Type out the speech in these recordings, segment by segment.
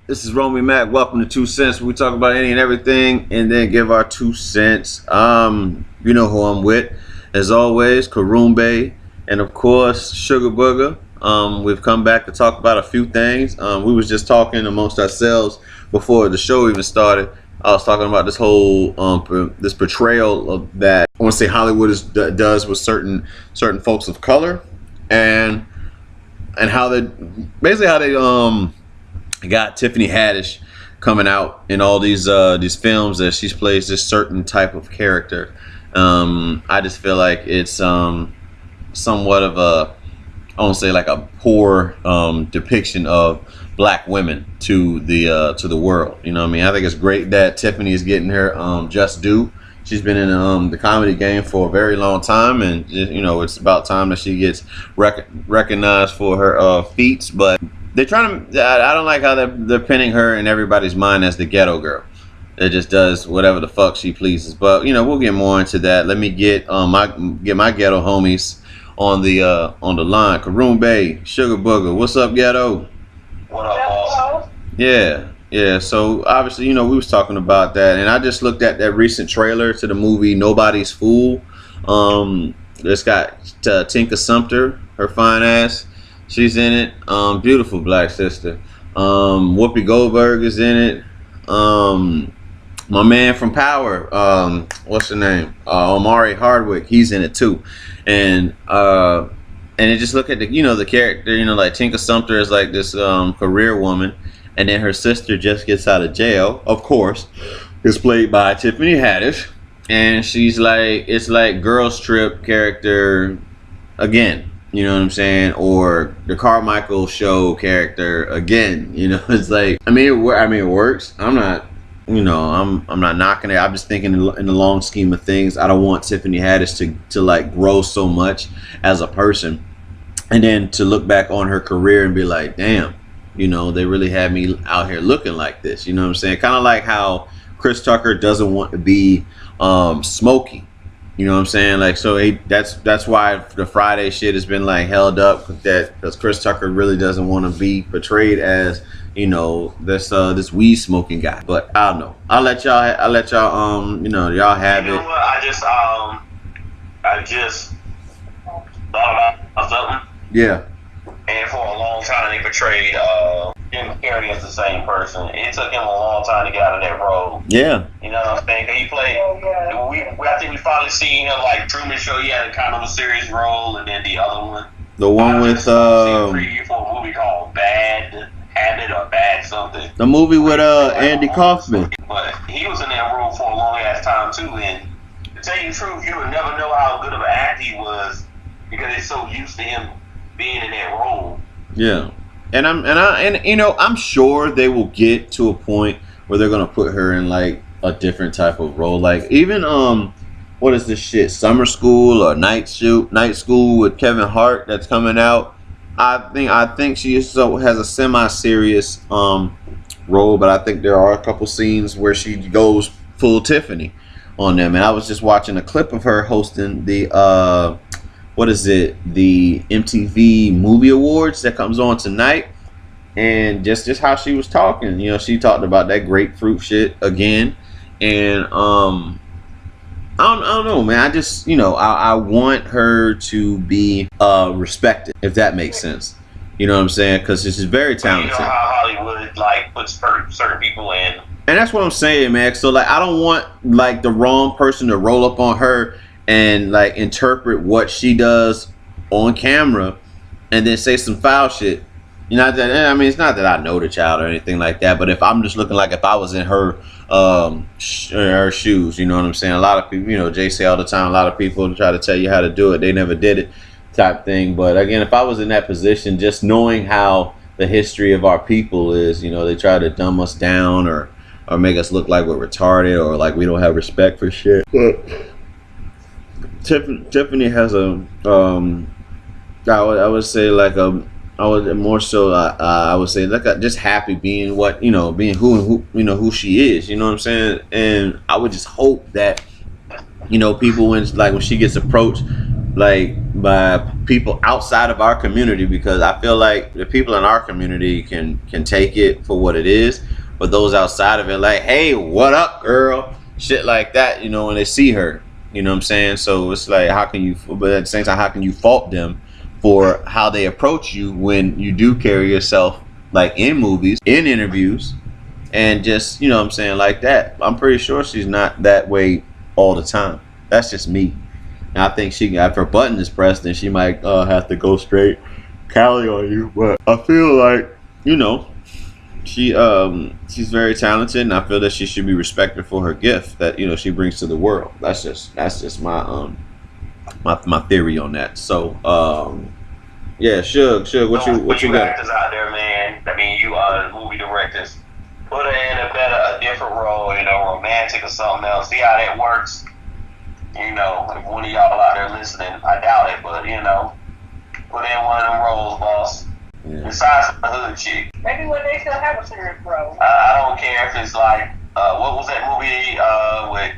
This is Romy Mac. Welcome to 2 Cents. We talk about any and everything and then give our 2 cents. You know who I'm with. As always, Karumbe and of course Sugar Booger. We've come back to talk about a few things. We was just talking amongst ourselves before the show even started. I was talking about this whole this portrayal of that I want to say Hollywood does with certain folks of color, and how they got Tiffany Haddish coming out in all these films that she plays this certain type of character. I just feel like it's somewhat of a, I won't say like a poor depiction of black women to the world. You know what I mean? I think it's great that Tiffany is getting her just due. She's been in the comedy game for a very long time, and you know it's about time that she gets recognized for her feats. But they're trying to. I don't like how they're pinning her in everybody's mind as the ghetto girl that just does whatever the fuck she pleases. But you know we'll get more into that. Let me get my ghetto homies on the line. Karumbe, Sugar Booger, what's up, ghetto? What up, boss? Yeah. So obviously, you know, we was talking about that, and I just looked at that recent trailer to the movie Nobody's Fool. It's got Tinka Sumpter, her fine ass. She's in it. Beautiful black sister. Whoopi Goldberg is in it. My man from Power, what's her name? Omari Hardwick, he's in it too. And it just look at the character, like Tinka Sumpter is like this career woman, and then her sister just gets out of jail, of course, is played by Tiffany Haddish, and she's like, it's like Girls Trip character again, you know what I'm saying, or the Carmichael Show character again, it's like, I mean it works. I'm not knocking it. I'm just thinking in the long scheme of things, I don't want Tiffany Haddish to like grow so much as a person, and then to look back on her career and be like, damn, they really had me out here looking like this. You know what I'm saying? Kind of like how Chris Tucker doesn't want to be Smokey. You know what I'm saying? Like, so that's why the Friday shit has been like held up, because Chris Tucker really doesn't want to be portrayed as this weed smoking guy. But I don't know. I'll let y'all y'all have it. You know what? I just thought about something. Yeah. And for a long time, they portrayed Jim Carrey as the same person. It took him a long time to get out of that role. Yeah. You know what I'm saying? He played. I think we finally seen him like Truman Show. He had a kind of a serious role, and then the other one. The one with preview for a movie called Bad Habit or Bad something. The movie with Andy Kaufman. But he was in that role for a long ass time too. And to tell you the truth, you would never know how good of an actor he was because they're so used to him being in that role. Yeah. And I'm sure they will get to a point where they're gonna put her in like a different type of role. Like even what is this shit? Summer School or Night School with Kevin Hart that's coming out. I think she has a semi-serious role, but I think there are a couple scenes where she goes full Tiffany on them. And I was just watching a clip of her hosting the the MTV Movie Awards that comes on tonight, and just how she was talking. She talked about that grapefruit shit again, and I don't know, man. I just I want her to be respected, if that makes sense. You know what I'm saying? Because she's very talented. You know how Hollywood like puts certain people in, and that's what I'm saying, man. So like, I don't want like the wrong person to roll up on her and like interpret what she does on camera and then say some foul shit. It's not that I know the child or anything like that, but if I'm just looking like if I was in her shoes, you know what I'm saying? A lot of people, Jay say all the time, a lot of people try to tell you how to do it, they never did it type thing. But again, if I was in that position, just knowing how the history of our people is, they try to dumb us down or make us look like we're retarded or like we don't have respect for shit. But Tiffany has a I would say like I would more so I would say like just happy being being who she is, you know what I'm saying? And I would just hope that people when she gets approached like by people outside of our community, because I feel like the people in our community can take it for what it is, but those outside of it, like, hey, what up, girl, shit like that, you know, when they see her, you know what I'm saying? So it's like, how can you, but at the same time, how can you fault them for how they approach you when you do carry yourself like in movies, in interviews, and just, you know what I'm saying, like that. I'm pretty sure she's not that way all the time. That's just me. And I think she, if her button is pressed, then she might have to go straight Cali on you. But I feel like, you know, she's very talented, and I feel that she should be respected for her gift that, you know, she brings to the world. That's just my my theory on that. So yeah, Suge, what you got? Actors out there, man. I mean, you are movie directors. Put her in a different role, you know, romantic or something else. See how that works. You know, if one of y'all out there listening, I doubt it, but you know, put in one of them roles, boss. Yeah. Besides the hood chick. Maybe when they still have a serious role. I don't care if it's like, what was that movie with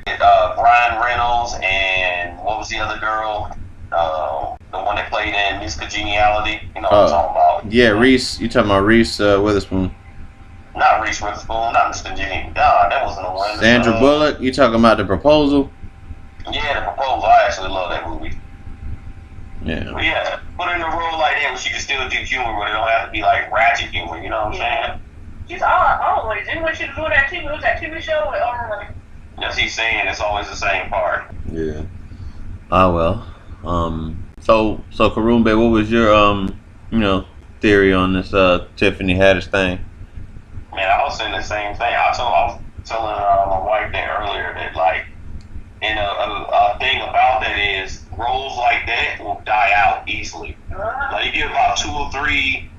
Brian Reynolds and what was the other girl? The one that played in Miss Congeniality. You know what I'm talking about? Yeah, Reese. You talking about Reese Witherspoon? Not Reese Witherspoon, not Miss Congeniality. God, that wasn't the one. Sandra Bullock. You talking about The Proposal? Yeah, The Proposal. I actually love that movie. Yeah. But yeah, put her in a role like that where she can still do humor, but it don't have to be like ratchet humor. You know what I'm saying? She's always. Even when she was doing that TV show with As he's saying, it's always the same part. Yeah. Well. So Karumbe, what was your you know, theory on this Tiffany Haddish thing? Man, I was saying the same thing. I was telling my wife that earlier that like, and a thing about that is roles like that will die out easily. Like you get about two or three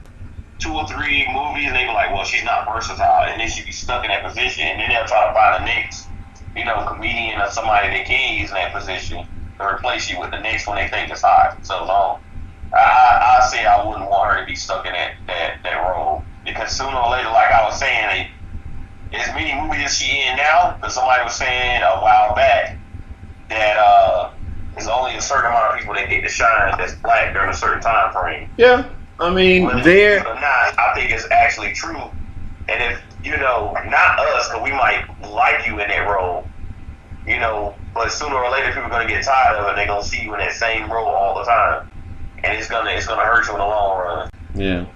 movies, and they be like, well, she's not versatile, and then she be stuck in that position, and then they'll try to find the next, you know, comedian or somebody they can use in that position to replace you with the next one they think is hot so long. I say I wouldn't want her to be stuck in that role, because sooner or later, like I was saying, as many movies as she in now, but somebody was saying a while back that there's only a certain amount of people that get to shine that's black during a certain time frame. Yeah, I mean, there. But not, I think it's actually true. And if, you know, not us, because we might like you in that role, you know, but sooner or later people are going to get tired of it, and they're going to see you in that same role all the time. And it's gonna hurt you in the long run. Yeah.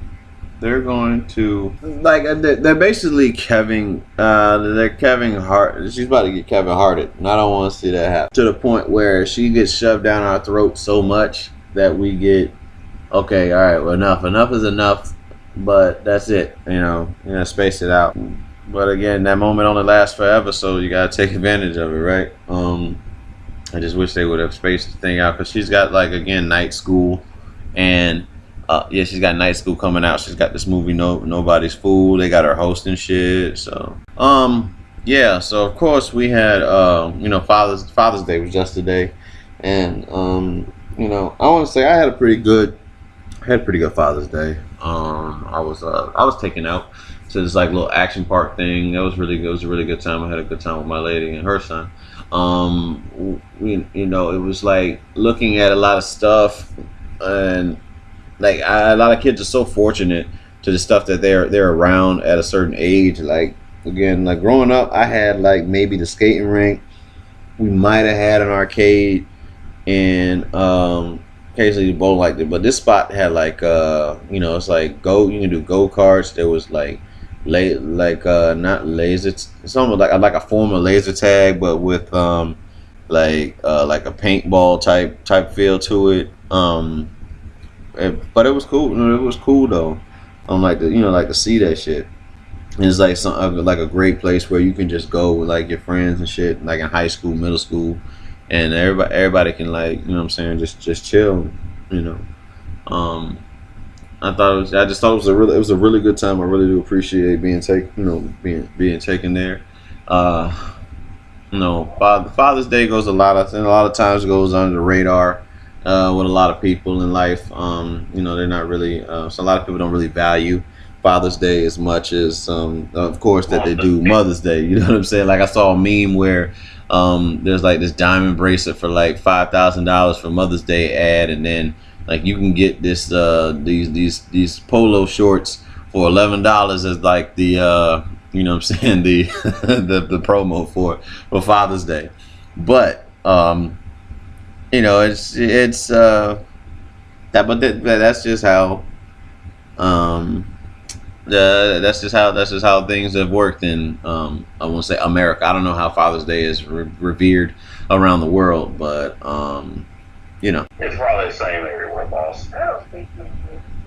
They're going to, like, they're basically they're Kevin Hart. She's about to get Kevin Harted, and I don't want to see that happen. To the point where she gets shoved down our throat so much that we get, okay, all right, well, enough is enough, but that's it. You know, space it out. But again, that moment only lasts forever, so you gotta take advantage of it, right? I just wish they would have spaced the thing out, because she's got, like, again, night school, and yeah, she's got night school coming out. She's got this movie, Nobody's Fool. They got her hosting shit. So, yeah. So of course we had, you know, Father's Day was just today, and you know, I want to say I had a pretty good Father's Day. I was taken out to this like little action park thing. That was really good. It was a really good time. I had a good time with my lady and her son. You know, it was like looking at a lot of stuff, and like a lot of kids are so fortunate to the stuff that they're around at a certain age. Like, again, like growing up, I had like maybe the skating rink. We might have had an arcade, and occasionally the bowl like that. But this spot had like you know, it's like you can do go-karts. There was like not laser. It's almost like a form of laser tag, but with like a paintball type feel to it. But it was cool. It was cool though. Like to see that shit. And it's like like a great place where you can just go with like your friends and shit, like in high school, middle school, and everybody can, like, you know what I'm saying, just chill, you know. I just thought it was a really good time. I really do appreciate being taken there. You know, Father's Day goes a lot of times goes under the radar with a lot of people in life. You know, they're not really so a lot of people don't really value Father's Day as much as of course that they do Mother's Day. You know what I'm saying? Like, I saw a meme where there's like this diamond bracelet for like $5,000 for Mother's Day ad, and then like you can get this these polo shorts for $11 as like the you know what I'm saying, the the promo for Father's Day. But you know, it's that's just how that's just how things have worked in I won't say America. I don't know how Father's Day is revered around the world, but you know, It's probably the same everywhere, boss. I don't think so.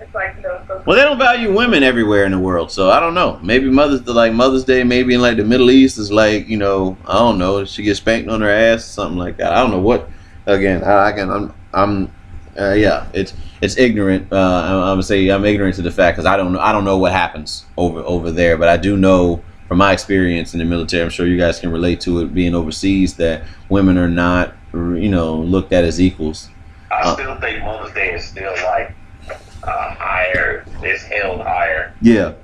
It's like, you know, so well, they don't value women everywhere in the world, so I don't know. Maybe Mother's Day, maybe in like the Middle East is like, you know, I don't know, she gets spanked on her ass or something like that. I don't know what. Again, yeah, it's ignorant. I'm gonna say I'm ignorant to the fact because I don't know what happens over there, but I do know from my experience in the military. I'm sure you guys can relate to it being overseas that women are not, you know, looked at as equals. I still think Mother's Day is still like higher. It's held higher. Yeah. You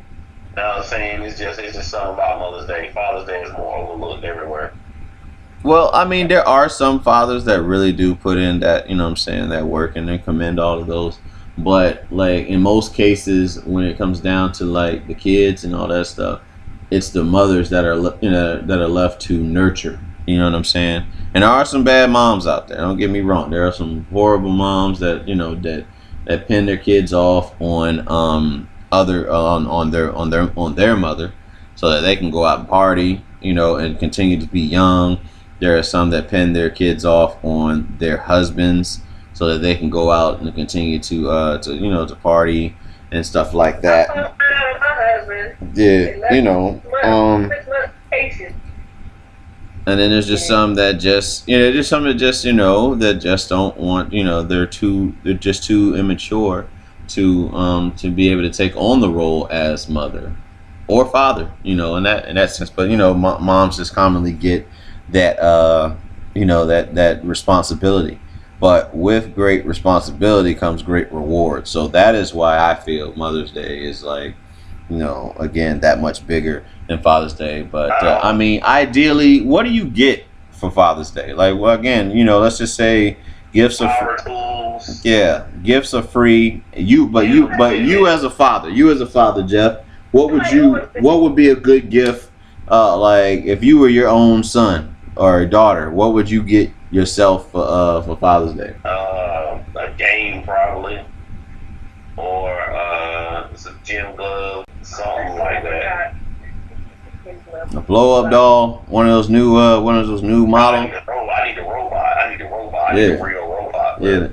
know what I'm saying? It's just something about Mother's Day. Father's Day is more overlooked everywhere. Well, I mean, there are some fathers that really do put in that, you know what I'm saying, that work, and they commend all of those. But like in most cases, when it comes down to like the kids and all that stuff, it's the mothers that are that are left to nurture. You know what I'm saying? And there are some bad moms out there. Don't get me wrong. There are some horrible moms that, you know, that pin their kids off on on their mother, so that they can go out and party, you know, and continue to be young. There are some that pin their kids off on their husbands so that they can go out and continue to you know, to party and stuff like that. my husband. Yeah, you know. 6 months patient. And then there's just some that just, you know, there's some that just, you know, that just don't want, you know, they're just too immature to be able to take on the role as mother or father, you know, in that sense. But you know, moms just commonly get that you know, that responsibility. But with great responsibility comes great reward. So that is why I feel Mother's Day is like, you know, again, that much bigger than Father's Day. But I mean, ideally, what do you get for Father's Day? Like, well, again, you know, let's just say gifts are Power tools. yeah, gifts are free. You as a father, Jeff, what would be a good gift? Like if you were your own son or daughter, what would you get yourself for Father's Day? A game probably, or some gym glove, something like that. A blow up doll, one of those new model. I need a robot. I need Yeah. a real robot. Yeah.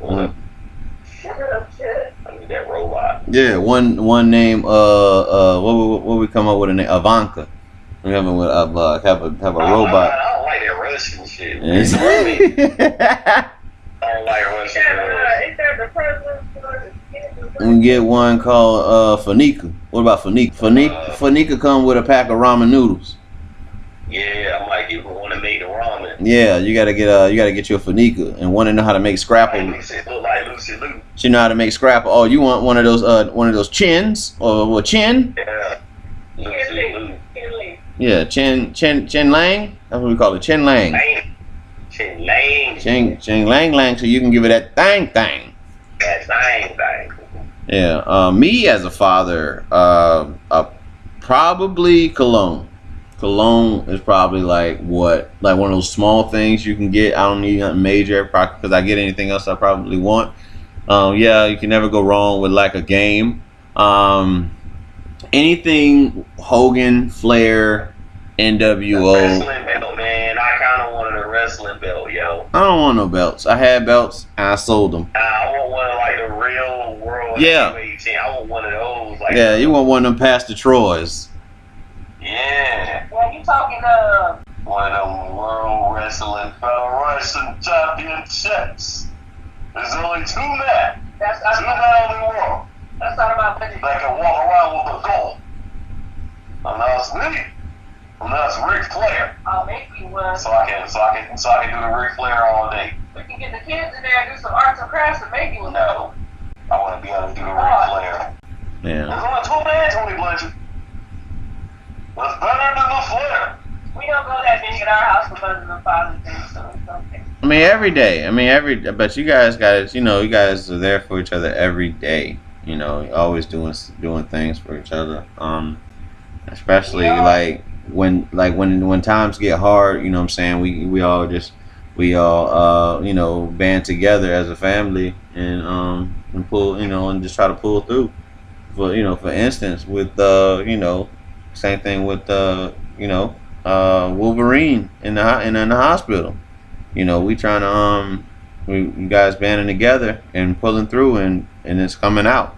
I need that robot. Yeah, one name. What we come up with a name? Ivanka. We have a robot. I don't like that Russian shit. I don't like Russian. Is that the president? We can get one called Fanika. What about Fanika? Fanika come with a pack of ramen noodles. Yeah, I might get one to make the ramen. Yeah, you gotta get you a Fanika and want to know how to make scrapple. Look like Lucy Lou. She know how to make scrapple. Oh, you want one of those chins or chin? Yeah, Lucy Lou. Yeah, chin lang. That's what we call it, chin lang. Chin Lang. Ching lang lang. So you can give it that thing. That thing. Yeah. Me as a father, probably cologne. Cologne is probably like one of those small things you can get. I don't need nothing major because I get anything else I probably want. Yeah, you can never go wrong with like a game. Anything Hogan, Flair, NWO. Wrestling belt, man. I kind of wanted a wrestling belt, yo. I don't want no belts. I had belts and I sold them. I want one of like the real world. Yeah. I want one of those. Like, yeah, you want one of them Pastor Troy's. Yeah. Well, you talking One of them World Wrestling Federation Championships. There's only two men. that's Two men in the world not about budget. that can walk around with a goal. And that's me. And that's Ric Flair. I'll make you one. So I can do the Ric Flair all day. We can get the kids in there and do some arts and crafts and make you one. No. I want to be able to do the Ric Flair. Yeah. There's only two men, Tony Blanchard. That's better than the Flair. We don't go that big at our house for Mother's and Father's I mean, every day. I mean, but you guys, you guys are there for each other every day. Always doing things for each other. Especially Yeah. when times get hard. You know what I'm saying? We all band together as a family and pull, and just try to pull through. For instance, with same thing with Wolverine in the hospital. We trying to you guys banding together and pulling through and it's coming out.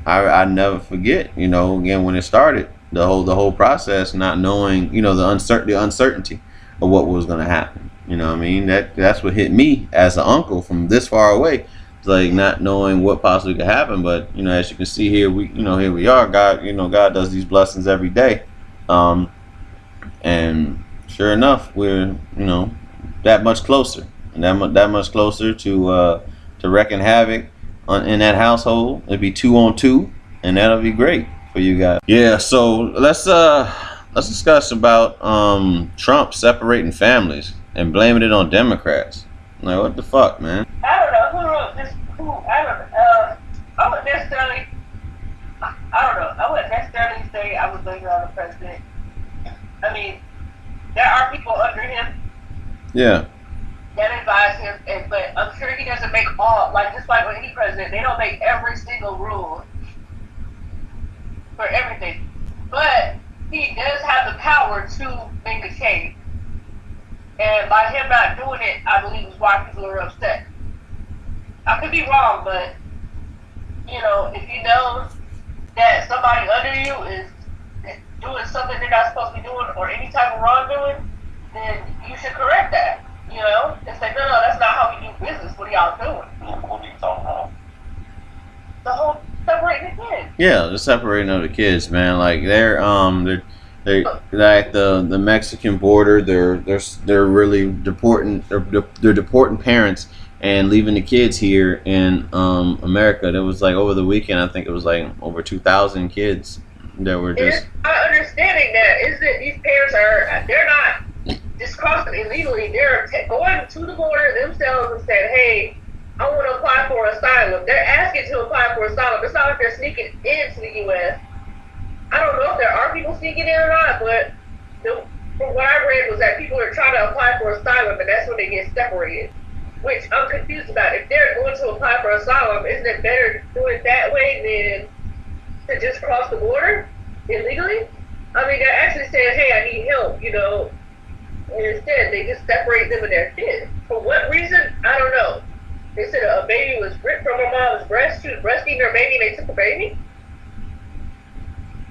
I never forget. Again when it started, the whole process, not knowing the uncertainty of what was going to happen. What I mean, that's what hit me as an uncle from this far away. It's like not knowing what possibly could happen, but as you can see here, here we are. God does these blessings every day, and sure enough, we're that much closer, and that much closer to wreaking havoc in that household. It'd be 2-on-2, and that'll be great for you guys. Yeah, so let's discuss about Trump separating families and blaming it on Democrats. Like, what the fuck, man? I don't know who wrote this. I wouldn't necessarily. I don't know. I wouldn't necessarily say I would blame it on the president. I mean, there are people under him. Yeah. That advise him, but I'm sure he doesn't make just like with any president, they don't make every single rule for everything. But he does have the power to make a change. And by him not doing it, I believe is why people are upset. I could be wrong, but if you know that somebody under you is doing something they're not supposed to be doing or any type of wrongdoing, then you should correct that. And say, no, that's not how we do business. What are y'all doing? What are you talking about? The whole separating the kids. Yeah, the separating of the kids, man. Like they're like the Mexican border. They're really deporting. They're deporting parents and leaving the kids here in America. There was like over the weekend, I think it was like over 2,000 kids that were just. My understanding that is that these parents they're not just crossing illegally. They're going to the border themselves and saying, "Hey, I want to apply for asylum." They're asking to apply for asylum. It's not like they're sneaking into the U.S. I don't know if there are people sneaking in or not, but from what I read was that people are trying to apply for asylum, and that's when they get separated. Which I'm confused about. If they're going to apply for asylum, isn't it better to do it that way than to just cross the border illegally? I mean, they're actually saying, "Hey, I need help," And instead, they just separate them and their kids. For what reason? I don't know. They said a baby was ripped from her mom's breast. She was breastfeeding her baby and they took the baby?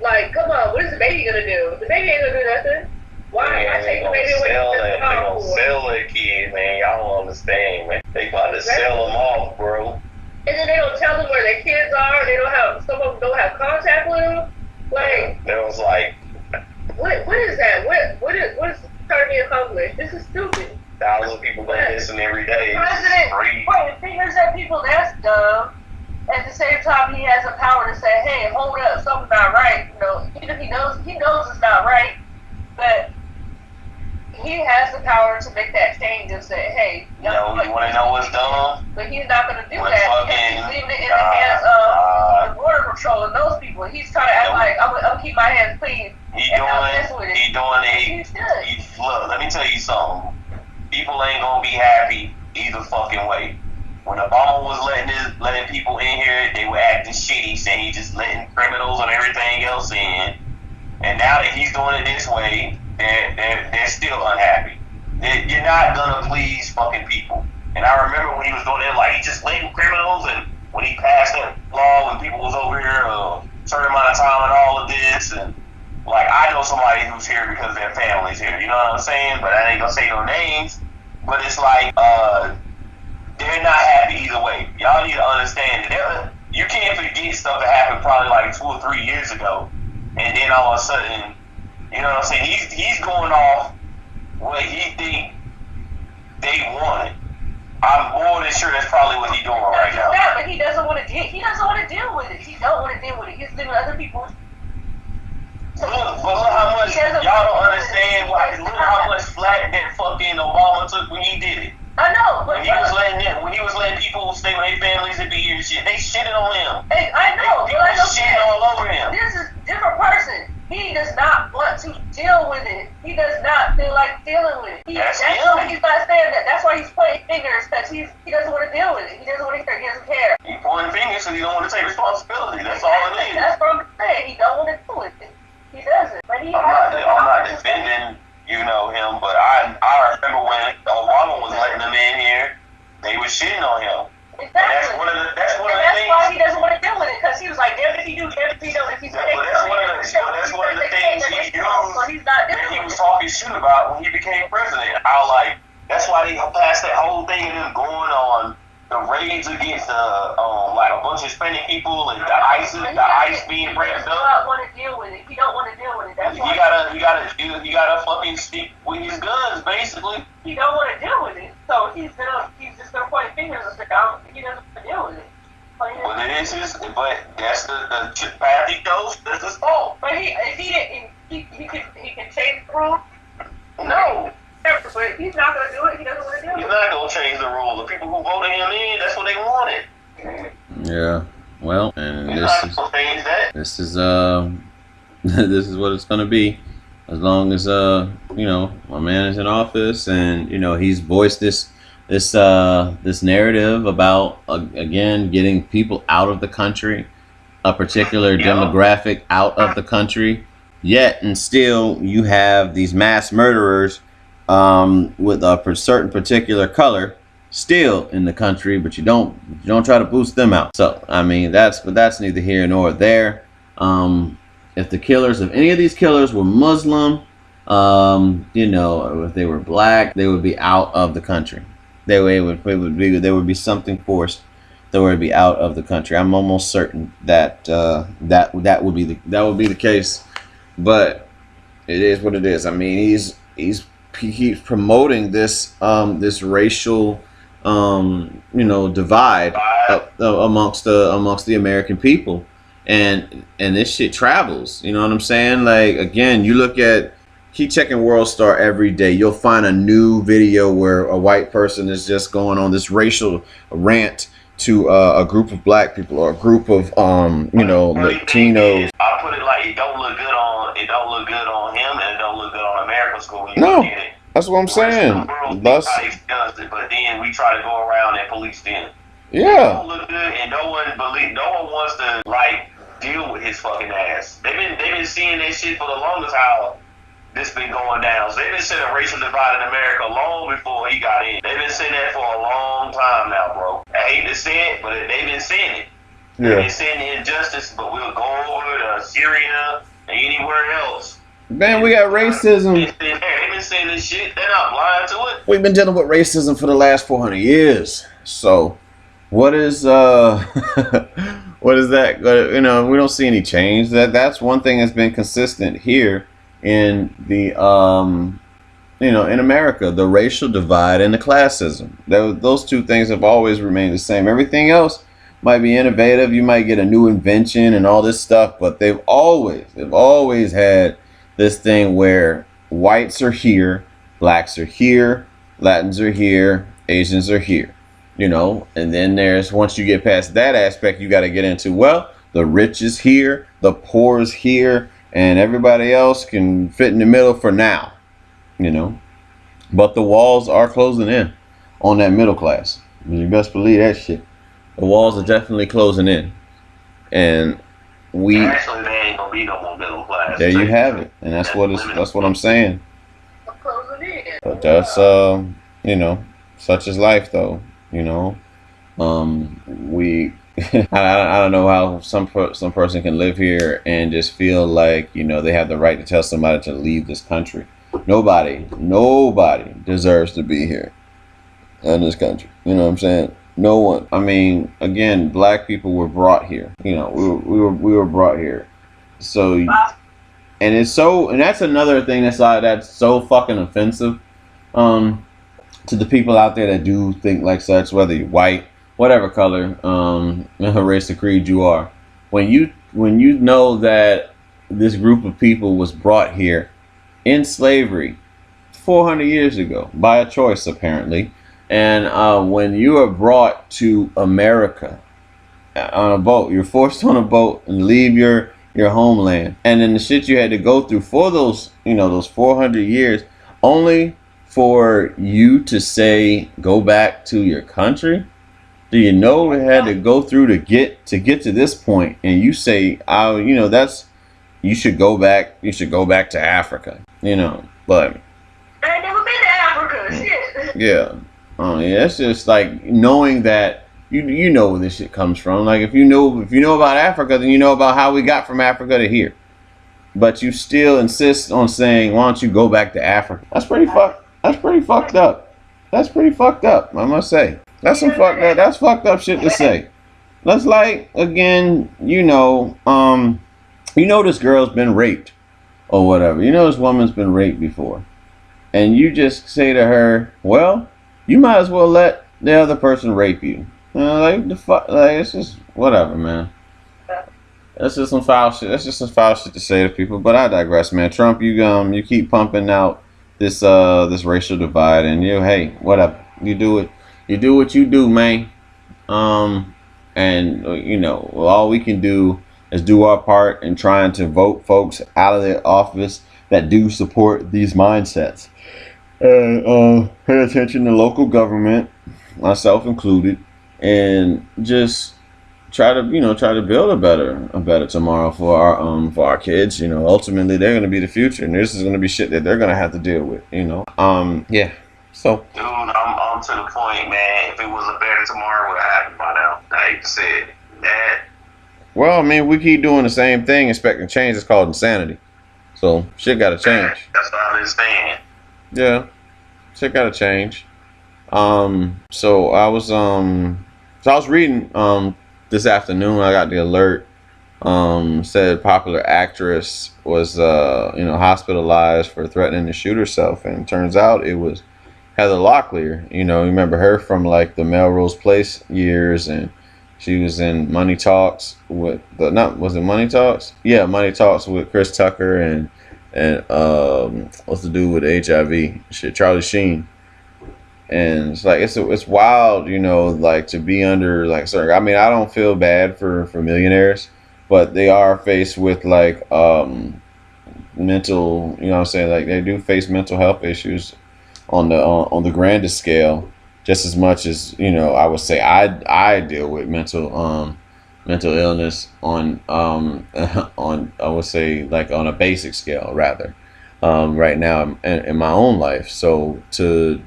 Like, come on, what is the baby gonna do? The baby ain't gonna do nothing. Why? I take the baby away from the They gonna sell that kid, man. Y'all don't understand, man. They about to sell them off, bro. And then they don't tell them where their kids are. They don't have, some of them don't have contact with them. Like, there was like, what is that? What is trying to be accomplished? This is stupid. thousands of people go missing every day. President figures that people that's dumb. At the same time, he has the power to say, "Hey, hold up, something's not right." Even he knows it's not right, but he has the power to make that change and say, "Hey, you want to know what's dumb?" But he's not going to do that because he's leaving it in the hands of the border patrol and those people. He's trying to act like I'm gonna keep my hands clean. Look, let me tell you something. People ain't gonna be happy either fucking way. When Obama was letting people in here, they were acting shitty, saying he just letting criminals and everything else in. And now that he's doing it this way, they're still unhappy. You're not gonna please fucking people. And I remember when he was doing it, like he just letting criminals, and when he passed that law, when people was over here a certain amount of time and all of this, and like I know somebody who's here because their family's here. You know what I'm saying? But I ain't gonna say no names. But it's like they're not happy either way. Y'all need to understand that you can't forget stuff that happened probably like 2 or 3 years ago, and then all of a sudden, you know what I'm saying? He's going off what he think they want. I'm more than sure that's probably what he's doing right now. Yeah, but he doesn't want to deal. He doesn't want to deal with it. He don't want to deal with it. He's leaving other people. Look how much y'all don't understand. Look how much flack that fucking Obama took when he did it. when he was letting people stay with their families and be here and shit, they shitted on him. Hey, I know, People but like I'm shitting saying, all over him. this is a different person. He does not want to deal with it. He does not feel like dealing with it. That's why he's not saying that. That's why he's pointing fingers, because he doesn't want to deal with it. He doesn't want to care. He doesn't care. He pointing fingers because he don't want to take responsibility. That's all it is. That's what I'm saying. He don't want to do it. He doesn't. But he I'm not defending, him, but I remember when Obama was letting them in here, they were shitting on him. Exactly. And that's one of the things. Why he doesn't want to deal with it, because he was like, damn if he do, damn if he don't. If he's That's one of the things he used. So he's not And doing he it. was talking shit about when he became president. How that's why they passed that whole thing of them going on the raids against like a bunch of Hispanic people and the ICE being ramped up. He don't want to deal with it. He don't want to deal with it. That's why He gotta fucking stick with his guns, basically. he don't want to deal with it. So he's just gonna point fingers and say, he doesn't want to deal with it. But that's the path he goes. That's his fault. But if he didn't, he can change the rules. No. But he's not gonna do it. He doesn't want to do He's it. not gonna change the rules. The people who voted him in, that's what they wanted. Yeah. Well, and He's not gonna change that. this is this is what it's gonna be, as long as my man is in office, and he's voiced this narrative about again getting people out of the country, a particular demographic out of the country. Yet and still, you have these mass murderers with a certain particular color still in the country, but you don't try to boost them out. So I mean, that's neither here nor there. If the killers, if any of these killers were Muslim, if they were black, they would be out of the country. There would be something forced that would be out of the country. I'm almost certain that that would be the case. But it is what it is. I mean, he keeps promoting this this racial divide amongst the American people, and this shit travels. You know what I'm saying? Like, again, you keep checking WorldStar every day. You'll find a new video where a white person is just going on this racial rant to a group of black people or a group of Latinos. I put it like it don't look good on him, and it don't look good on America school when you No. look at it. That's what I'm saying. Does it, but then we try to go around and police them. It Yeah. don't look good, and no one wants to deal with his fucking ass. They've been seeing that shit for the longest. How this been going down. So they've been saying a racial divide in America long before he got in. They've been saying that for a long time now, bro. I hate to say it, but they've been saying it. They've been saying the injustice, but we'll go over to Syria and anywhere else. Man, we got racism. They've been saying this shit. They're not blind to it. We've been dealing with racism for the last 400 years. So, what is what is that? We don't see any change. That's one thing that's been consistent here in the in America, the racial divide and the classism. Those two things have always remained the same. Everything else might be innovative. You might get a new invention and all this stuff, but they've always had this thing where whites are here, blacks are here, Latins are here, Asians are here, and then once you get past that aspect, you got to get into, well, the rich is here, the poor is here, and everybody else can fit in the middle for now, but the walls are closing in on that middle class. You best believe that shit. The walls are definitely closing in, and Actually, there ain't gonna be no more middle class. there you have it, and that's what I'm saying. Closing in. But that's such is life, though. We I don't know how some person can live here and just feel like they have the right to tell somebody to leave this country. Nobody deserves to be here in this country. You know what I'm saying? No one. I mean, again, black people were brought here. We were brought here. So, and that's another thing that's so fucking offensive to the people out there that do think like such, whether you're white, whatever color, race or creed you are. When you know that this group of people was brought here in slavery 400 years ago by a choice, apparently, And when you are brought to America on a boat, you're forced on a boat and leave your homeland, and then the shit you had to go through for those, you know, those 400 years, only for you to say go back to your country. Do you know what it had to go through to get to this point? And you say, "Oh, you know, that's you should go back. You should go back to Africa." You know, but I ain't never been to Africa. Shit. yeah, yeah, it's just like knowing that you know where this shit comes from. Like if you know about Africa, then you know about how we got from Africa to here. But you still insist on saying, "Why don't you go back to Africa?" That's pretty fucked up. That's pretty fucked up, I must say. That's fucked up shit to say. That's like, again, you know this girl's been raped or whatever. You know this woman's been raped before. And you just say to her, well, you might as well let the other person rape you. You know, like the fuck, like it's just whatever, man. That's just some foul shit. That's just some foul shit to say to people. But I digress, man. Trump, you keep pumping out this racial divide, and hey, whatever. You do it. You do what you do, man. And you know, all we can do is do our part in trying to vote folks out of their office that do support these mindsets. And pay attention to local government, myself included, and just try to build a better tomorrow for our kids. You know, ultimately they're gonna be the future, and this is gonna be shit that they're gonna have to deal with. You know, yeah. So, dude, I'm to the point, man. If it was a better tomorrow, it would have happened by now. I hate to say it. That. Well, I mean, we keep doing the same thing, expecting change. It's called insanity. So shit gotta change. That's what I understand. Yeah, shit gotta change. So I was reading this afternoon. I got the alert. Said popular actress was hospitalized for threatening to shoot herself, and it turns out it was Heather Locklear. You know, you remember her from like the Melrose Place years, and she was in Money Talks with was it Money Talks? Yeah, Money Talks with Chris Tucker and what's the dude with HIV? Shit, Charlie Sheen. And it's like it's wild, you know, like to be under like certain. I mean, I don't feel bad for millionaires, but they are faced with like mental, you know what I'm saying, like they do face mental health issues on the grandest scale, just as much as, you know, I would say I deal with mental illness on I would say like on a basic scale rather right now in my own life. So to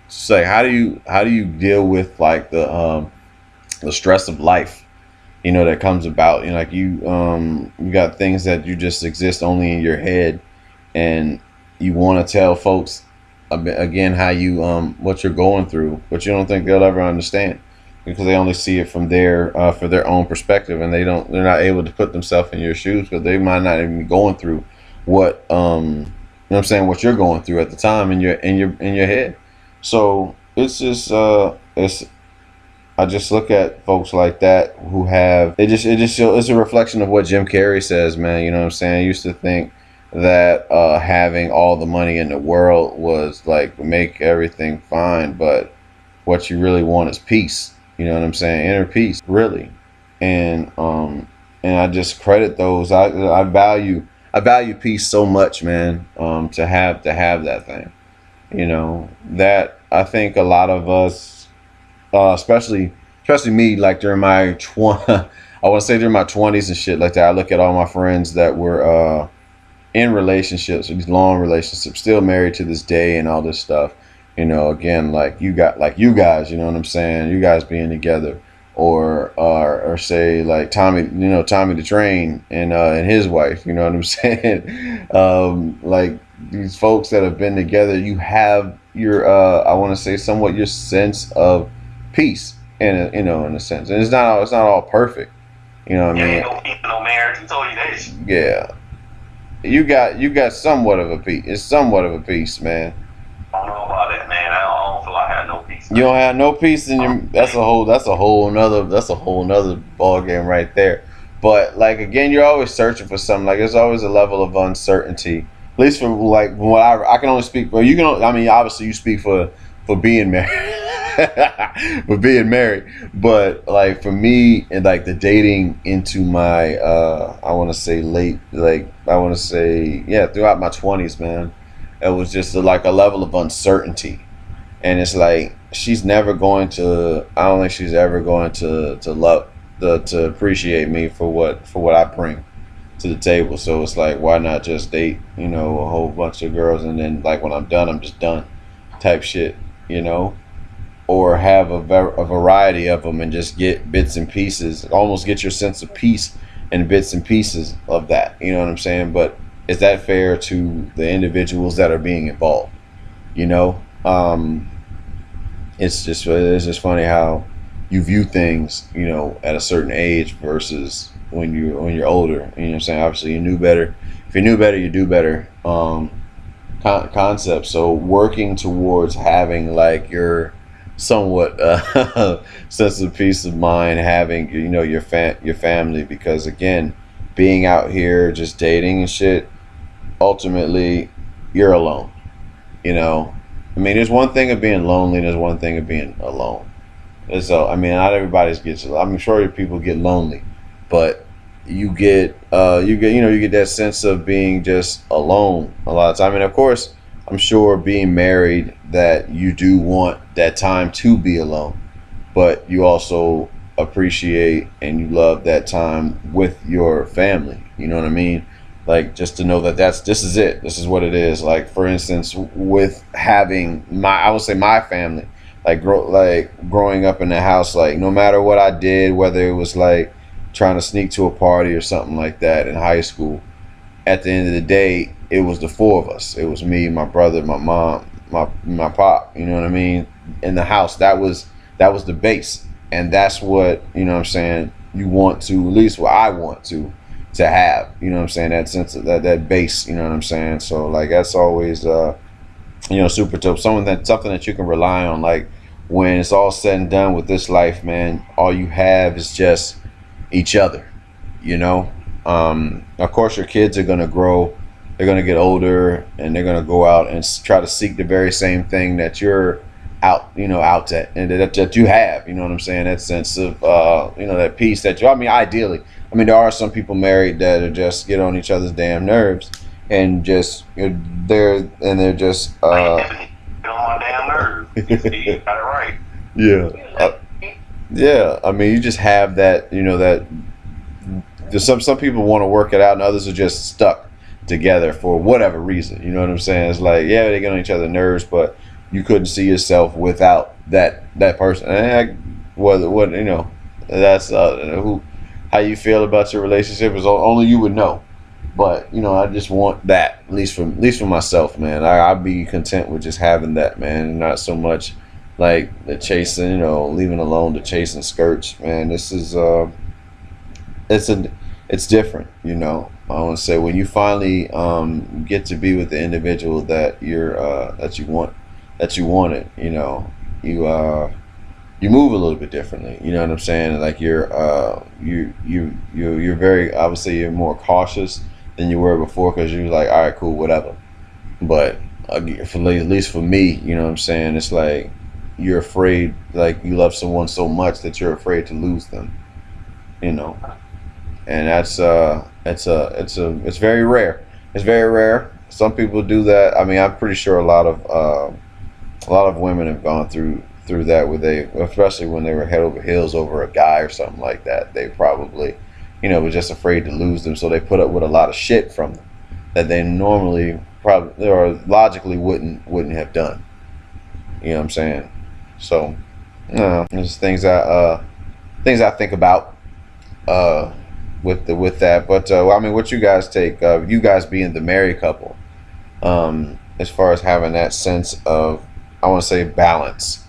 say how do you deal with like the stress of life, you know, that comes about, you know, like you got things that you just exist only in your head, and you want to tell folks again how you what you're going through, but you don't think they'll ever understand because they only see it from their for their own perspective, and they're not able to put themselves in your shoes because they might not even be going through what you know what I'm saying, what you're going through at the time in your head. So it's just I just look at folks like that who have it's a reflection of what Jim Carrey says, man. You know what I'm saying? I used to think that having all the money in the world was like make everything fine, but what you really want is peace. You know what I'm saying? Inner peace, really. And I just credit those. I value peace so much, man. To have that thing. You know, that I think a lot of us, especially me, like during my I want to say during my 20s and shit like that, I look at all my friends that were in relationships, these long relationships, still married to this day and all this stuff. You know, again, like you guys, you know what I'm saying? You guys being together, or say like Tommy the Train and his wife, you know what I'm saying? Like these folks that have been together, you have your I want to say somewhat your sense of peace in a sense, and it's not all perfect, you know what I mean? No peace, no marriage. Who told you that? Yeah, you got somewhat of a peace. It's somewhat of a peace, man. I don't know about that, man. I don't feel like I have no peace. You don't have no peace in your. That's a whole nother ball game right there. But like again, you're always searching for something. Like there's always a level of uncertainty. At least for like what I can only speak for. You can. I mean, obviously you speak for being married. but being married. But like for me, and like the dating into my, I want to say late, like I want to say, yeah, throughout my 20s, man, it was just like a level of uncertainty, and it's like she's never going to. I don't think she's ever going to love to appreciate me for what I bring to the table. So it's like, why not just date, a whole bunch of girls, and then like when I'm done, I'm just done, type shit, or have a variety of them and just get bits and pieces, almost get your sense of peace in bits and pieces of that. You know what I'm saying? But is that fair to the individuals that are being involved? It's just funny how you view things, at a certain age versus when you're older. You know what I'm saying? Obviously, you knew better. If you knew better, you do better. Concept. So working towards having like your somewhat sense of peace of mind, having your family, because again, being out here just dating and shit, ultimately you're alone. I mean, there's one thing of being lonely, and there's one thing of being alone. And so, I mean, not everybody gets. I'm sure people get lonely, but you get that sense of being just alone a lot of time. And of course, I'm sure being married that you do want that time to be alone, but you also appreciate and you love that time with your family. You know what I mean? Like, just to know that this is it. This is what it is. Like, for instance, with having I would say my family, like growing up in the house, like no matter what I did, whether it was like trying to sneak to a party or something like that in high school, at the end of the day, it was the four of us. It was me, my brother, my mom, my pop. You know what I mean? In the house, that was the base, and that's what what I'm saying. You want to, at least what I want to have. You know what I'm saying? That sense of that base. You know what I'm saying? So like that's always super dope. Something that you can rely on. Like when it's all said and done with this life, man, all you have is just each other. Of course, your kids are gonna grow. They're gonna get older, and they're gonna go out and try to seek the very same thing that you're out at, and that you have. You know what I'm saying? That sense of that peace that you. I mean, ideally. I mean, there are some people married that are just get on each other's damn nerves, and just they're just. Get on my damn nerves. You got it right. Yeah. Yeah. I mean, you just have that. That. Some people want to work it out, and others are just stuck together for whatever reason. You know what I'm saying? It's like, yeah, they get on each other's nerves, but you couldn't see yourself without that person. And that's how you feel about your relationship is only you would know. But I just want that, at least for myself, man. I'd be content with just having that, man, and not so much like the chasing, leaving alone the chasing skirts, man. This is it's different, I want to say when you finally get to be with the individual that that you wanted, you move a little bit differently. You know what I'm saying? Like you're very, I would say you're more cautious than you were before, because you're like, all right, cool, whatever. But at least for me, you know what I'm saying? It's like you're afraid, like you love someone so much that you're afraid to lose them. And that's it's very rare. It's very rare. Some people do that. I mean, I'm pretty sure a lot of women have gone through that, where especially when they were head over heels over a guy or something like that, they probably, were just afraid to lose them, so they put up with a lot of shit from them that they normally probably or logically wouldn't have done. You know what I'm saying? So, there's things I think about with that. But I mean, what you guys take? You guys being the married couple, as far as having that sense of, I want to say, balance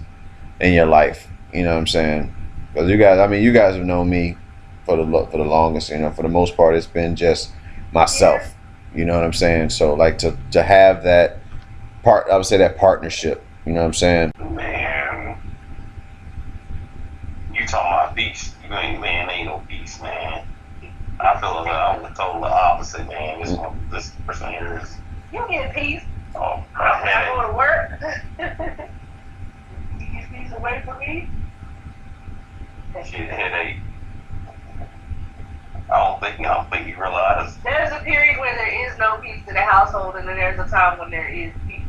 in your life. You know what I'm saying? Because you guys have known me for the longest. For the most part, it's been just myself. You know what I'm saying? So like to have that part, I would say that partnership. You know what I'm saying? Man, you talking about beast? Ain't no beast, man. I feel like I'm the total opposite, man. This person here is. You get peace. Oh, I go to work. You get peace away from me. Shit, headache. I don't think you realize. There's a period where there is no peace in the household, and then there's a time when there is peace.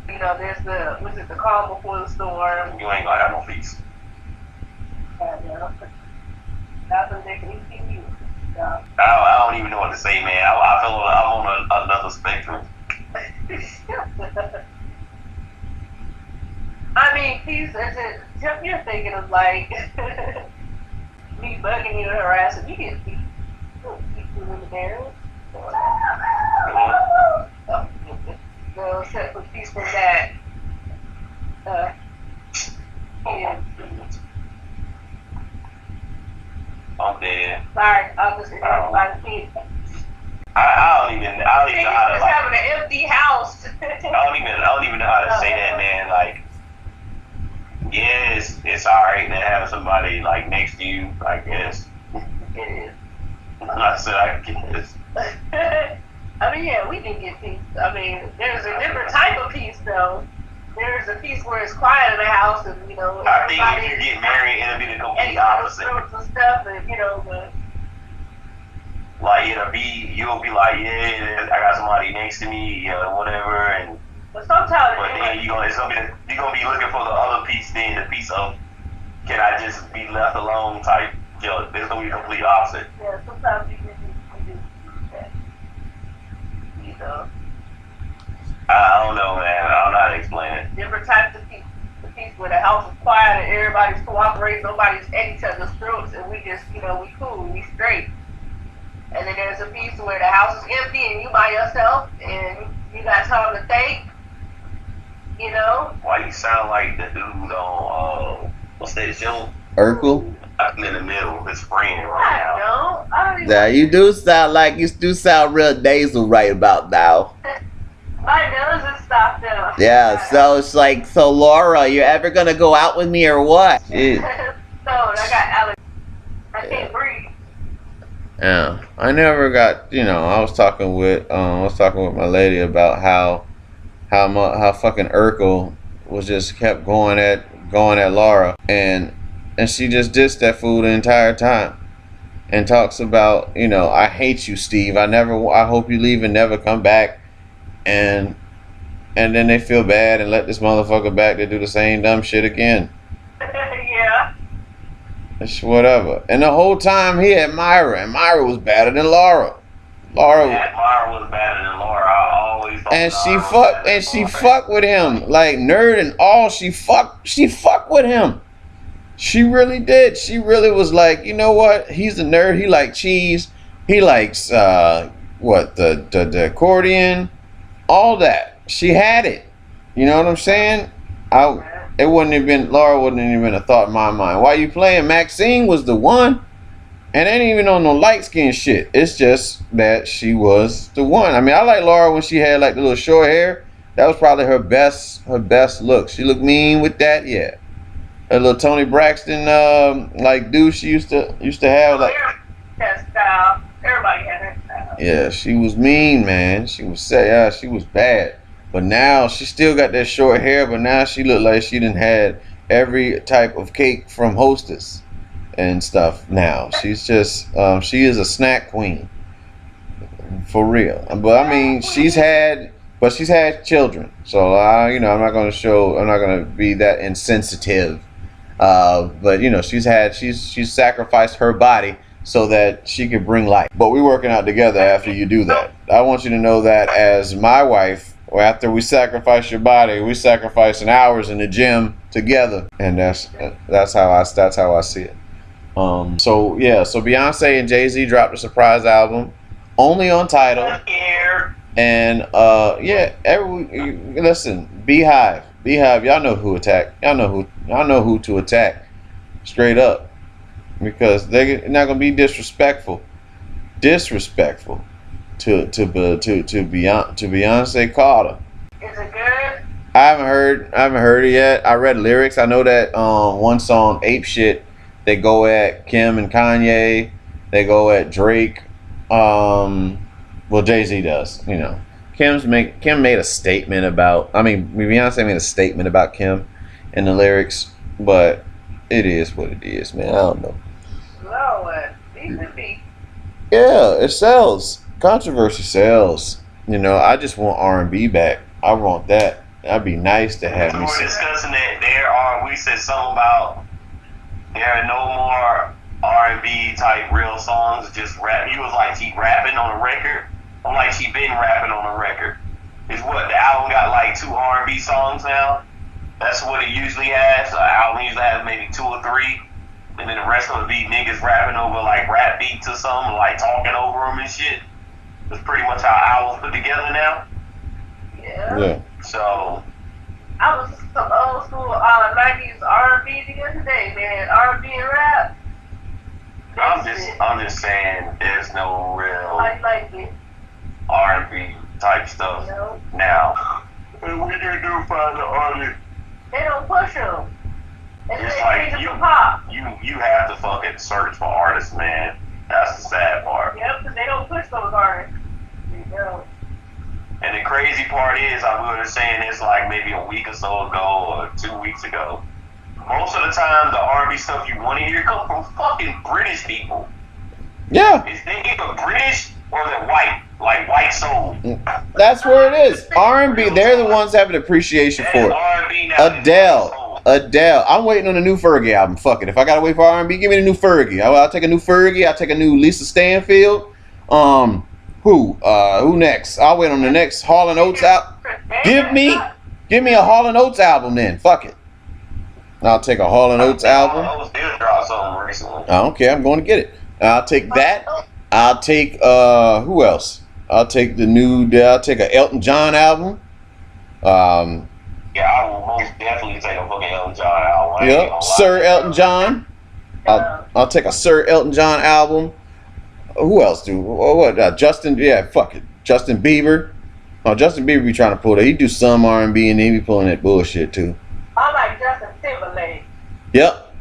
You know, there's the calm before the storm. You ain't gonna have no peace. That's what they can see you. Yeah. I don't even know what to say, man. I feel like I'm on another spectrum. I mean, peace isn't. You're thinking of like me bugging you and harassing. You get peace. You in the marriage. No, except for peace from that. Yeah. I'm dead. Sorry, I was by the peace. I don't even know how to Just having an empty house. I don't even know how to say that, man. Like, yeah, it's alright to have somebody like next to you, I guess. It is. I said I guess. I mean, yeah, we can get peace. I mean, there's a different type of peace, though. There's a peace where it's quiet in the house, and you know, I think if you get married, it'll be the complete opposite. And stuff, and you know, like you'll be like, yeah, I got somebody next to me, you know, whatever, and but sometimes, but then you're gonna be looking for the other piece, then the piece of can I just be left alone type. You know, it's gonna be the complete opposite. Yeah, sometimes you just that. You know. I don't know, man. I don't know how to explain it. Different types of peace. The peace where the house is quiet and everybody's cooperating, nobody's at each other's throats, and we just, you know, we cool, we straight. And then there's a piece where the house is empty and you by yourself and you got time to think, you know? Why you sound like the dude on, what's that show? Urkel? I'm in the middle of his friend right now. I don't even Yeah, you do sound real nasal right about now. my nose is stopped now. Yeah, so it's like, so Laura, you ever gonna go out with me or what? Shit. So I got Alex. I can't breathe. Yeah, I never got. I was talking with my lady about how fucking Urkel was just kept going at Laura, and she just dissed that fool the entire time, and talks about I hate you, Steve. I hope you leave and never come back, and then they feel bad and let this motherfucker back to do the same dumb shit again. Yeah. It's whatever. And the whole time he had Myra, and Myra was better than Laura. Myra was better than Laura. I always thought. And she fucked with him like nerd and all. She fucked with him. She really did. She really was like, you know what? He's a nerd. He likes cheese. He likes the accordion, all that. She had it. You know what I'm saying? Laura wouldn't have been a thought in my mind. Why you playing? Maxine was the one. And ain't even on no light skin shit. It's just that she was the one. I mean, I like Laura when she had like the little short hair. That was probably her best look. She looked mean with that, yeah. A little Tony Braxton like dude she used to have like. That style. Everybody had that style. Yeah, she was mean, man. She was she was bad. But now she still got that short hair, but now she looked like she done had every type of cake from Hostess and stuff now. She's just, she is a snack queen. For real. But I mean, she's had children. So, I'm not going to be that insensitive. But, she's sacrificed her body so that she could bring life. But we're working out together after you do that. I want you to know that as my wife, after we sacrifice your body, we sacrificing hours in the gym together, and that's how I see it. So Beyonce and Jay-Z dropped a surprise album, only on Tidal, and listen, Beehive, y'all know who to attack, straight up, because they're not gonna be disrespectful to Beyonce Carter. Is it good? I haven't heard it yet. I read lyrics. I know that one song, Ape Shit, they go at Kim and Kanye. They go at Drake. Jay-Z does. Kim made a statement about. Beyonce made a statement about Kim in the lyrics, but it is what it is, man. I don't know. Lord, these would be. Yeah, it sells. Controversy sells. You know, I just want R&B back. I want that. That'd be nice to have We me. were discussing that we said something about there are no more R&B type real songs, just rap. He was like, she rapping on a record. I'm like, she been rapping on a record. Is what the album got like 2 R&B songs now. That's what it usually has. The album usually has maybe 2 or 3, and then the rest of it be niggas rapping over like rap beats or something, like talking over them and shit. That's pretty much how albums put together now. Yeah. Yeah. So I was some old school 90s R&B the other day, man. R&B and rap. I'm just saying, there's no real I like it. R&B type stuff You know? now. And we can do find the artist. They don't push them. And It's they like change it for pop. you have to fucking search for artists, man. That's the sad part. Yep, because they don't push those artists. You know. And the crazy part is, I was saying this like maybe a week or so ago or 2 weeks ago. Most of the time, the R&B stuff you want to hear come from fucking British people. Yeah. Is they either British or they're white, like white soul. That's where it is. R&B, they're the ones having appreciation for it. R&B now. Adele. I'm waiting on the new Fergie album. Fuck it. If I gotta wait for R&B, give me the new Fergie. I'll take a new Fergie. I'll take a new Lisa Stanfield. Who next? I'll wait on the next Hall and Oates out. Give me a Hall and Oates album then. Fuck it. I'll take a Hall and Oates album. Oates did drop something recently. I don't care. I'm going to get it. I'll take that. I'll take who else? I'll take I'll take a Elton John album. Yeah, I will most definitely take a fucking Elton John album. I ain't Yep, gonna lie. Sir Elton John. I'll take a Sir Elton John album. Who else do? What? Justin? Yeah, fuck it. Justin Bieber. Oh, Justin Bieber be trying to pull that. He do some R&B and he be pulling that bullshit too. I like Justin Timberlake. Yep.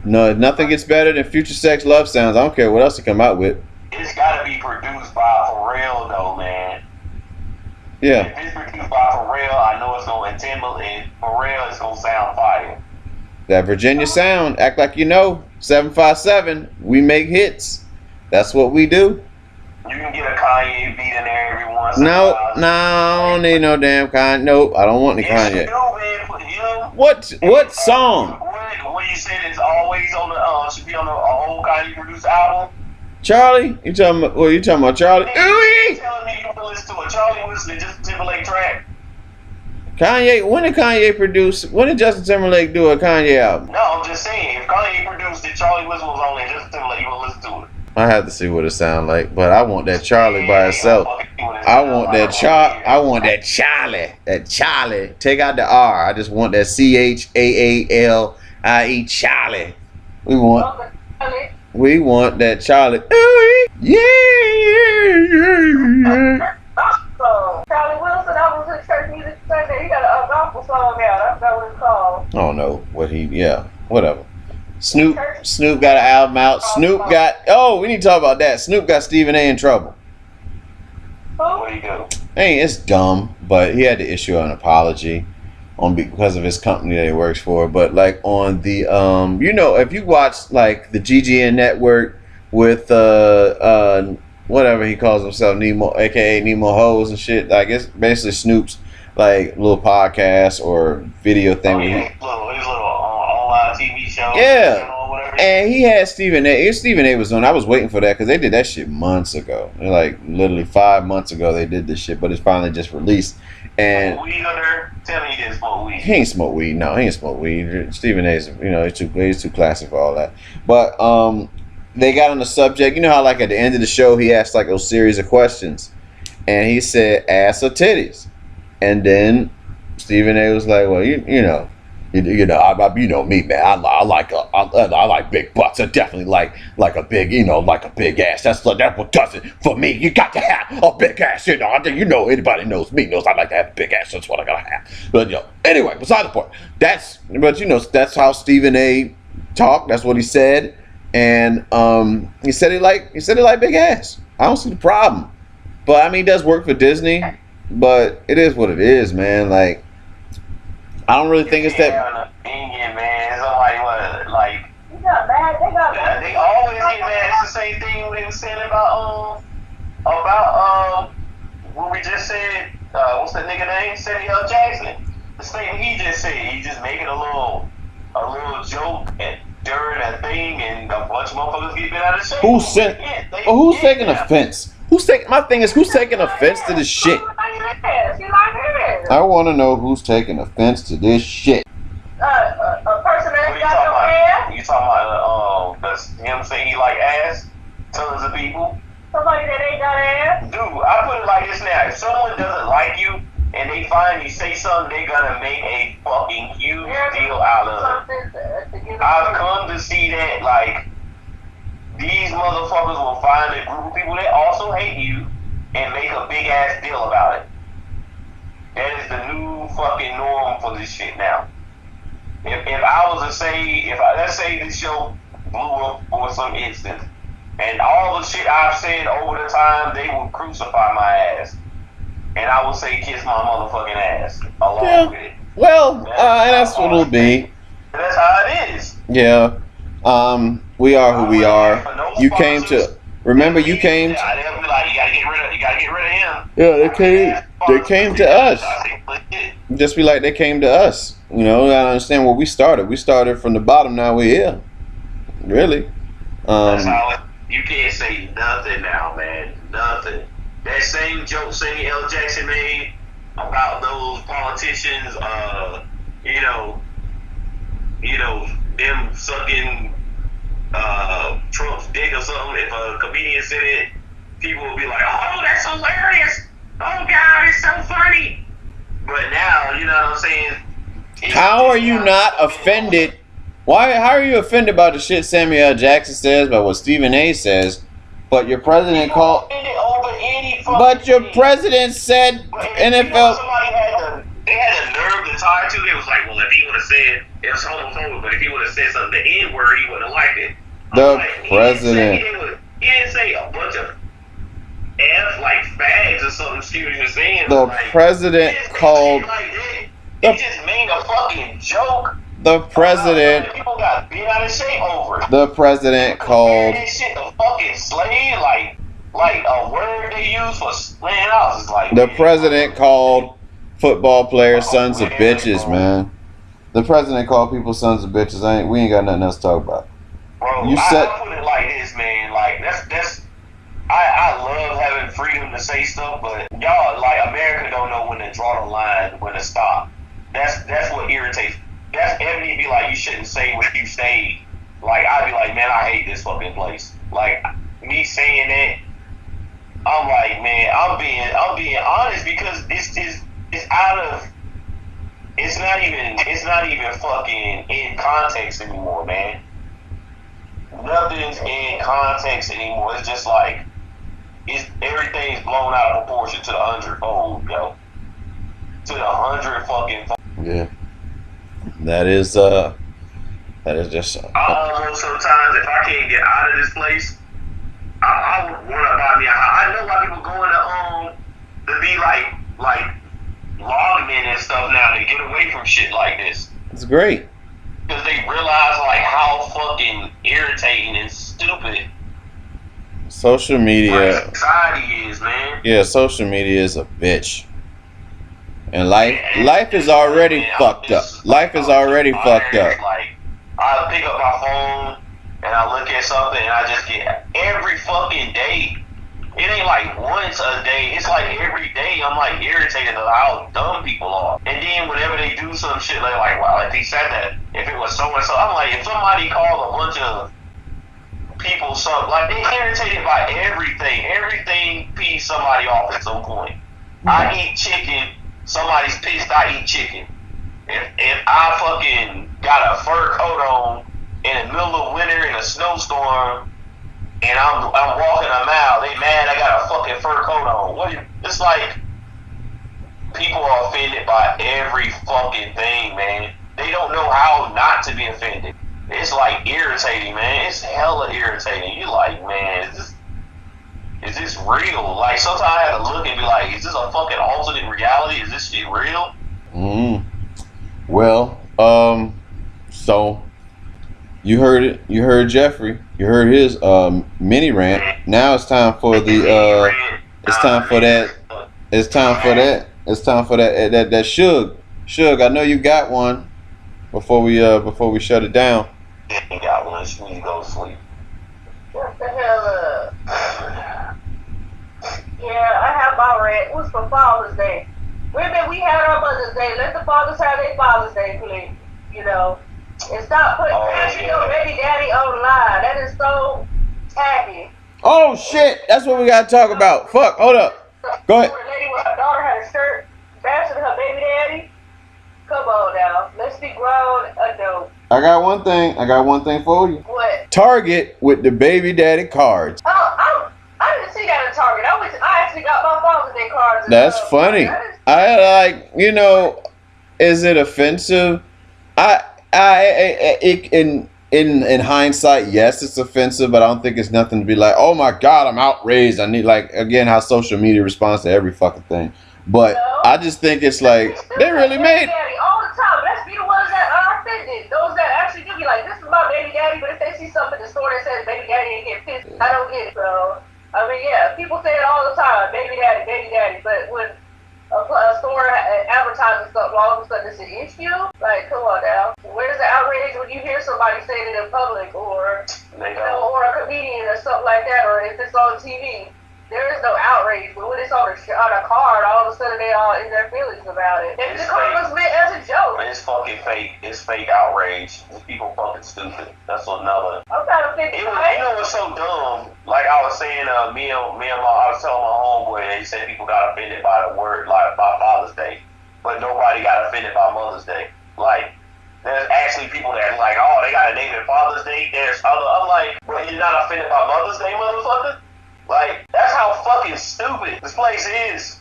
No, nothing gets better than Future Sex Love Sounds. I don't care what else he come out with. It's gotta be produced by Pharrell though, man. Yeah. If it's produced by Pharrell, I know it's gonna intimidate. Pharrell is gonna sound fire. That Virginia sound. Act like you know. 757. We make hits. That's what we do. You can get a Kanye beat in there every once in a No, while. I don't need no damn Kanye. Nope, I don't want any Yes, you Kanye. do, man. Put him. What song? What you said is always on the should be on the whole Kanye produced album. Charlie? You talking about? Well, you talking about Charlie? You Ooh-wee! telling me you can listen to a Charlie Wilson Justin Timberlake track? Kanye? When did Kanye produce? When did Justin Timberlake do a Kanye album? No, I'm just saying. If Kanye produced it, Charlie Wilson was on there. Justin Timberlake, you gonna listen to it? I have to see what it sound like, but I want that Charlie by itself. I want that Charlie. That Charlie. Take out the R. I just want that CHAALIE Charlie. We want that Charlie. Ooh, yeah. So, Charlie Wilson, I was in church music Sunday. He got a gospel song out. I forgot what it's called. I don't know what whatever. Snoop got an album out. We need to talk about that. Snoop got Stephen A in trouble. What do you do? Hey, it's dumb, but he had to issue an apology because of his company that he works for. But like on the if you watch like the GGN network with whatever he calls himself, Nemo, aka Nemo Hoes and shit, like it's basically Snoop's like little podcast or video thing. His little online TV show. Yeah. Or whatever. And he had Stephen A. Stephen A was on. I was waiting for that because they did that shit months ago. Like literally 5 months ago, they did this shit, but it's finally just released. And Weed under? Tell me he didn't smoke weed. he ain't smoke weed. No, he ain't smoke weed. Stephen A's, he's too classy for all that. But they got on the subject. You know how like at the end of the show he asked like a series of questions, and he said ass or titties, and then Stephen A was like, well, you know me, man. I like big butts. I definitely like a big, like a big ass. That's what does it for me. You got to have a big ass. Anybody knows me knows I like to have a big ass. That's what I gotta have. But anyway, beside the point. That's how Stephen A. talked. That's what he said, and he said he like big ass. I don't see the problem, but I mean, he does work for Disney, but it is what it is, man. Like. I don't really think it's that. Opinion, man. It's They always get mad. It's the same thing they were saying about what we just said. What's that nigga name? Samuel Jackson. The statement he just said. He just making a little joke during that thing, and a bunch of motherfuckers get bent out of shape. Who's taking offense? My thing is, who's taking offense to this shit? I want to know who's taking offense to this shit. A person that's got no ass. You talking about does him say he like ass? Tons of people. Somebody that ain't got ass. Dude, I put it like this now. If someone doesn't like you and they find you say something, they're gonna make a fucking huge deal out of it. I've come to see that, like, these motherfuckers will find a group of people that also hate you and make a big ass deal about it. That is the new fucking norm for this shit now. If I was to say, let's say this show blew up for some instance, and all the shit I've said over the time, they will crucify my ass. And I will say, kiss my motherfucking ass along with it. Well, that's what it'll be. That's how it is. Yeah. We are who we are. You came to. Remember, you came. Yeah, they'll be like, you gotta get rid of him. Yeah, they came to us. Just be like they came to us. You know, I understand where we started. We started from the bottom. Now we're here. Really. That's how you can't say nothing now, man. Nothing. That same joke Samuel L. Jackson made about those politicians, them sucking Trump's dick or something. If a comedian said it, people will be like, "Oh, that's hilarious! Oh God, it's so funny!" But now, you know what I'm saying? How are you not offended? How are you offended by the shit Samuel L. Jackson says, by what Stephen A. says, but your president called? But your president said NFL. They had the nerve to tie to it. It was like, well, if he would have said, it was homophobic, but if he would have said something, the N word, he would have liked it. The president. He didn't say a bunch of F like fags or something stupid was saying. The president called. He just made a fucking joke. The president. People got bent out of shape over it. The president called. That shit the fucking slave, like a word they use for slaying out. It's like, the president called football players sons of bitches, man. The president called people sons of bitches. We ain't got nothing else to talk about. Bro, I put it like this, man. Like that's. I love having freedom to say stuff, but y'all, like, America don't know when to draw the line, when to stop. That's what irritates. That's Ebony be like, you shouldn't say what you say. Like, I'd be like, man, I hate this fucking place. Like, me saying that, I'm like, man, I'm being honest, because it's out of. It's not even fucking in context anymore, man. Nothing's in context anymore. It's just like everything's blown out of proportion to the 100-fold, yo. To the 100 fucking. Yeah. That is just. I don't know. Sometimes if I can't get out of this place, I would want to buy me a house. I know why people going to be like logmen and stuff now to get away from shit like this. It's great. Because they realize like how fucking irritating and stupid social media society is, man. Yeah, social media is a bitch. And life is already fucked up. Life is already fucked up. Like, I pick up my phone and I look at something and I just get every fucking day. It ain't like once a day. It's like every day I'm like irritated at how dumb people are. And then whenever they do some shit, they're like, wow, if he said that, if it was so and so, I'm like, if somebody called a bunch of people something, like, they irritated by everything. Everything pees somebody off at some point. I eat chicken, somebody's pissed I eat chicken. If I fucking got a fur coat on in the middle of winter in a snowstorm, and I'm walking a mile, they mad I got a fucking fur coat on. It's like people are offended by every fucking thing, man. They don't know how not to be offended. It's like irritating, man. It's hella irritating. You're like, man, is this real? Like, sometimes I have to look and be like, is this a fucking alternate reality? Is this shit real? Well, so You heard it. You heard Jeffrey. You heard his mini rant. Now it's time for the it's time for that. It's time for that. It's time for that Suge. Suge, I know you got one before we shut it down. You got one. She need to go to sleep. What the hell? Yeah, I have my rant. It was for Father's Day. Women, we had our Mother's Day. Let the fathers have their Father's Day, please. You know, and stop putting your baby daddy online. That is so tacky. Oh shit! That's what we gotta talk about. Fuck. Hold up. Go ahead. The lady with her daughter had a shirt bashing her baby daddy. Come on now, let's be grown adults. I got one thing for you. What? Target with the baby daddy cards. Oh, I didn't see that at Target. I actually got my Father's Day cards. That's funny. I like, you know, is it offensive? In hindsight, yes, it's offensive, but I don't think it's nothing to be like, oh my God, I'm outraged. I need, like, again, how social media responds to every fucking thing. But No. I just think it's like, they really made daddy all the time. Let's be the ones that are offended. Those that actually do be like, this is my baby daddy, but if they see something in the store that says baby daddy and get pissed, I don't get it. So, I mean, yeah, people say it all the time, baby daddy, but when a store advertises something, all of a sudden it's an issue? Like, come on now. Where's the outrage when you hear somebody saying it in public, or, or a comedian or something like that, or if it's on TV? There is no outrage, but when it's on a card, all of a sudden they all in their feelings about it. Maybe the card was meant as a joke. It's fucking fake. It's fake outrage. These people fucking stupid. That's another. I'm not offended. You know what's so dumb? Like I was saying, I was telling my homeboy, they said people got offended by the word, like by Father's Day, but nobody got offended by Mother's Day. Like, there's actually people that are like, oh, they got a name in Father's Day. There's other. I'm like, well, you're not offended by Mother's Day, motherfucker? Like, that's how fucking stupid this place is.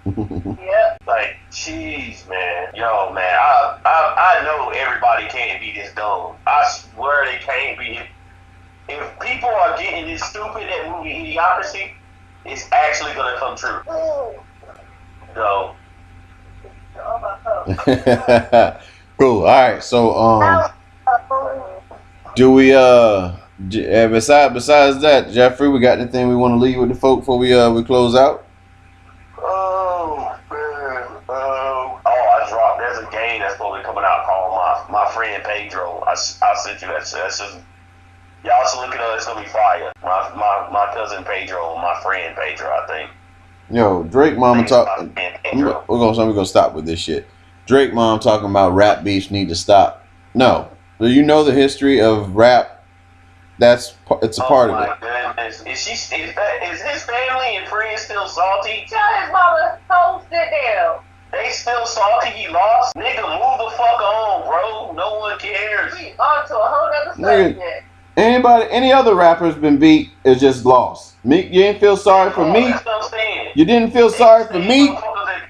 Yeah. Like, jeez, man. Yo, man, I know everybody can't be this dumb. I swear they can't be. If people are getting this stupid at movie Idiocracy, it's actually gonna come true. So. Cool. All right. So, do we besides that, Jeffrey, we got anything we want to leave with the folk before we close out? Oh man. I dropped. There's a game that's supposed to be coming out called my friend Pedro. I sent you that. That's just, y'all should look it up. It's gonna be fire. My cousin Pedro, my friend Pedro, I think. Yo, Drake mama talking. We're gonna stop with this shit. Drake mom talking about rap beefs need to stop. No, do you know the history of rap? It's a part of it. Oh my goodness! Is his family and friends still salty? Tell his mama, hold sit down. They still salty he lost? Nigga, move the fuck on, bro. No one cares. We on to a whole other subject. Any other rapper's been beat is just lost. Meek, you didn't feel sorry for Meek. That's what I'm saying. You didn't feel sorry for Meek.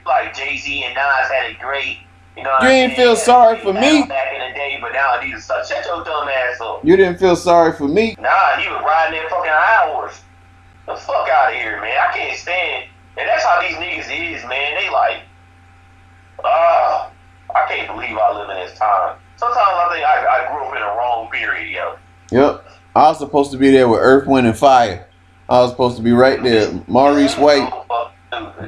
Like Jay-Z and Nas had it great. You know what You didn't feel sorry for Meek. Back in the day, but now these are shut your dumb ass up. You didn't feel sorry for Meek. Nah, he was riding that fucking high horse. The fuck out of here, man. I can't stand. And that's how these niggas is, man. They like, I can't believe I live in this time. Sometimes I think I grew up in the wrong period, yo. Yep. I was supposed to be there with Earth, Wind, and Fire. I was supposed to be right there. Maurice White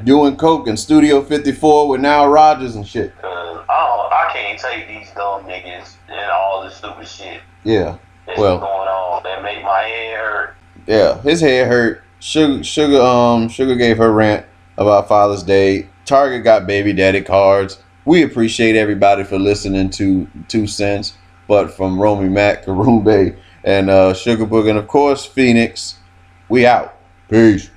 doing coke in Studio 54 with Nile Rodgers and shit. I can't take these dumb niggas and all this stupid shit. Yeah. That's Well, going on. That make my head hurt. yeah, his head hurt. Sugar gave her rant about Father's Day. Target got baby daddy cards. We appreciate everybody for listening to 2 Cents. But from Romy Mac, Karumbe, and Sugar Book, and of course Phoenix, we out. Peace.